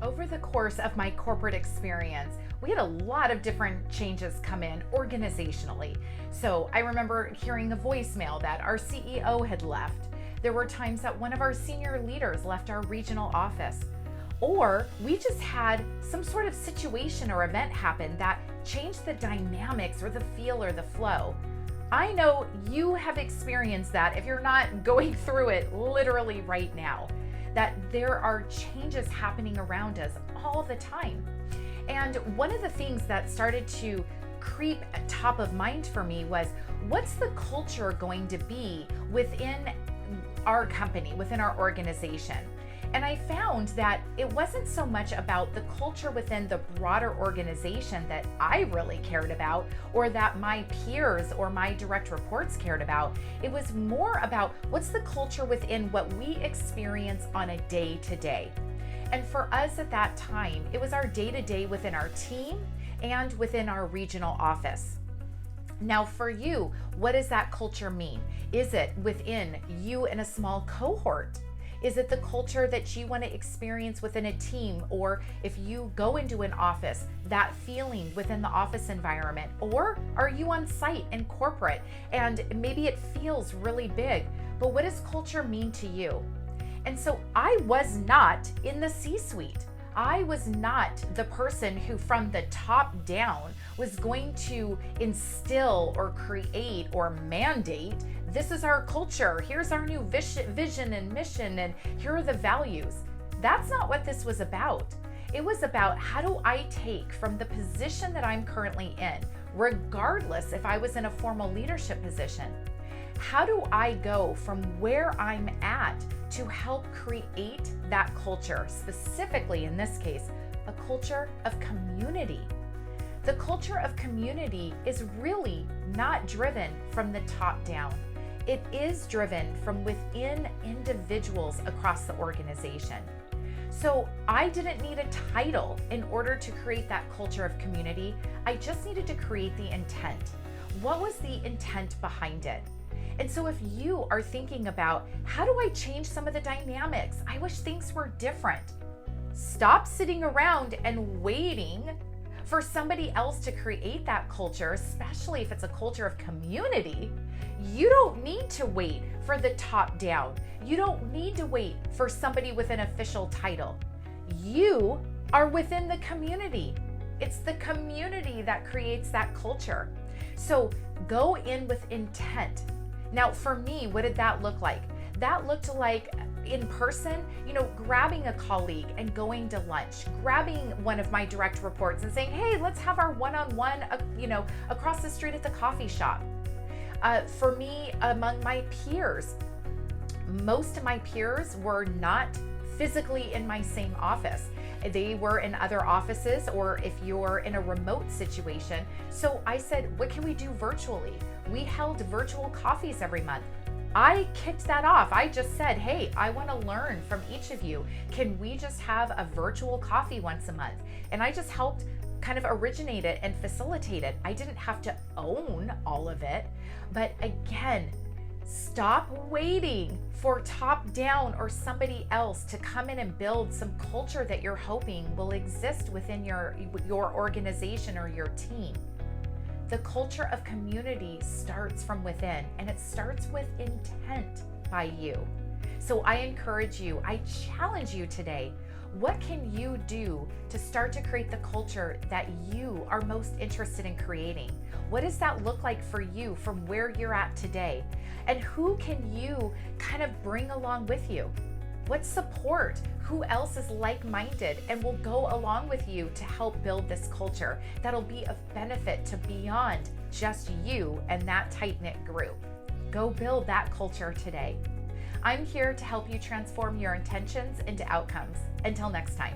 Over the course of my corporate experience, we had a lot of different changes come in organizationally. So I remember hearing a voicemail that our CEO had left. There were times that one of our senior leaders left our regional office. Or we just had some sort of situation or event happen that changed the dynamics or the feel or the flow. I know you have experienced that if you're not going through it literally right now, that there are changes happening around us all the time. And one of the things that started to creep top of mind for me was, what's the culture going to be within our company, within our organization? And I found that it wasn't so much about the culture within the broader organization that I really cared about, or that my peers or my direct reports cared about. It was more about what's the culture within what we experience on a day-to-day. And for us at that time, it was our day-to-day within our team and within our regional office. Now for you, what does that culture mean? Is it within you in a small cohort? Is it the culture that you want to experience within a team? Or if you go into an office, that feeling within the office environment? Or are you on site in corporate and maybe it feels really big, but what does culture mean to you? And so I was not in the C-suite. I was not the person who from the top down was going to instill or create or mandate, this is our culture, here's our new vision and mission, and here are the values. That's not what this was about. It was about, how do I take from the position that I'm currently in, regardless if I was in a formal leadership position, how do I go from where I'm at to help create that culture, specifically in this case, a culture of community? The culture of community is really not driven from the top down. It is driven from within individuals across the organization. So I didn't need a title in order to create that culture of community. I just needed to create the intent. What was the intent behind it? And so if you are thinking about, how do I change some of the dynamics? I wish things were different. Stop sitting around and waiting for somebody else to create that culture, especially if it's a culture of community. You don't need to wait for the top down. You don't need to wait for somebody with an official title. You are within the community. It's the community that creates that culture. So go in with intent. Now, for me, what did that look like? That looked like in person, grabbing a colleague and going to lunch, grabbing one of my direct reports and saying, hey, let's have our one-on-one, across the street at the coffee shop. For me, among my peers, most of my peers were not physically in my same office. They were in other offices, or if you're in a remote situation. So I said, what can we do virtually? We held virtual coffees every month. I kicked that off. I just said, hey, I want to learn from each of you. Can we just have a virtual coffee once a month? And I just helped kind of originate it and facilitate it. I didn't have to own all of it. But again, stop waiting for top down or somebody else to come in and build some culture that you're hoping will exist within your organization or your team. The culture of community starts from within, and it starts with intent by you. So I encourage you, I challenge you today. What can you do to start to create the culture that you are most interested in creating? What does that look like for you from where you're at today? And who can you kind of bring along with you? What support? Who else is like-minded and will go along with you to help build this culture that'll be of benefit to beyond just you and that tight-knit group? Go build that culture today. I'm here to help you transform your intentions into outcomes. Until next time.